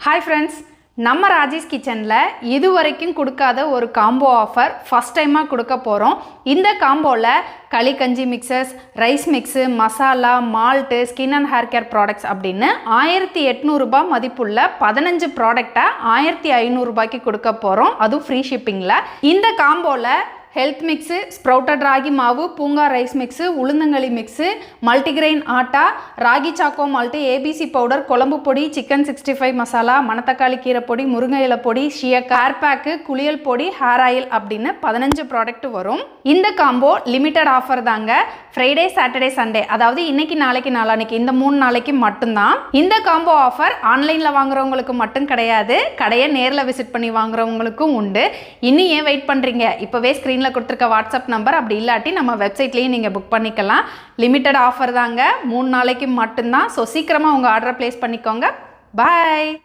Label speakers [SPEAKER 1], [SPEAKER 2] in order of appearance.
[SPEAKER 1] Hi friends, நம்ம ராஜேஷ் கிச்சனில் இதுவரைக்கும் கொடுக்காத ஒரு காம்போ ஆஃபர் ஃபஸ்ட் டைமாக கொடுக்க போகிறோம். இந்த காம்போவில் களி கஞ்சி mixes, rice mix, masala, malt, skin and hair care products அப்படின்னு 1800 மதிப்புள்ள 15 ப்ராடக்டை 1500 கொடுக்க போகிறோம். அதுவும் ஃப்ரீ ஷிப்பிங்கில். இந்த காம்போவில் ஹெல்த் மிக்ஸு, ஸ்ப்ரவுட்டட் ராகி மாவு, பூங்கா ரைஸ் மிக்ஸு, உளுந்தங்களி mix, multigrain atta, ragi choco malt, ABC powder, குழம்பு பொடி, சிக்கன் 65 மசாலா, மணத்தக்காளி கீரை பொடி, முருங்கை இலை பொடி, ஹேர் பேக்கு, குளியல் பொடி, ஹேர் ஆயில் அப்படின்னு 15 ப்ராடக்ட் வரும். இந்த காம்போ லிமிட்டட் ஆஃபர் தாங்க. ஃப்ரைடே, சாட்டர்டே, சண்டே, அதாவது இன்னைக்கு, நாளைக்கு, நாளான்னைக்கு, இந்த 3 நாளைக்கு மட்டும்தான். இந்த காம்போ ஆஃபர் ஆன்லைனில் வாங்குறவங்களுக்கு மட்டும் கிடையாது, கடையை நேரில் விசிட் பண்ணி வாங்குறவங்களுக்கும் உண்டு. இன்னும் ஏன் வெயிட் பண்ணுறீங்க? இப்போவே ஸ்க்ரீன் கொடுத்திருக்க வாட்ஸ்அப் நம்பர், அப்படி இல்லாட்டி நம்ம வெப்சைட்லயும் நீங்க புக் பண்ணிக்கலாம். லிமிட்டட் ஆஃபர் தாங்க, 3 நாளைக்கு மட்டும்தான். ஸோ சீக்கிரமா உங்க ஆர்டரை பிளேஸ் பண்ணிக்கோங்க. பாய்.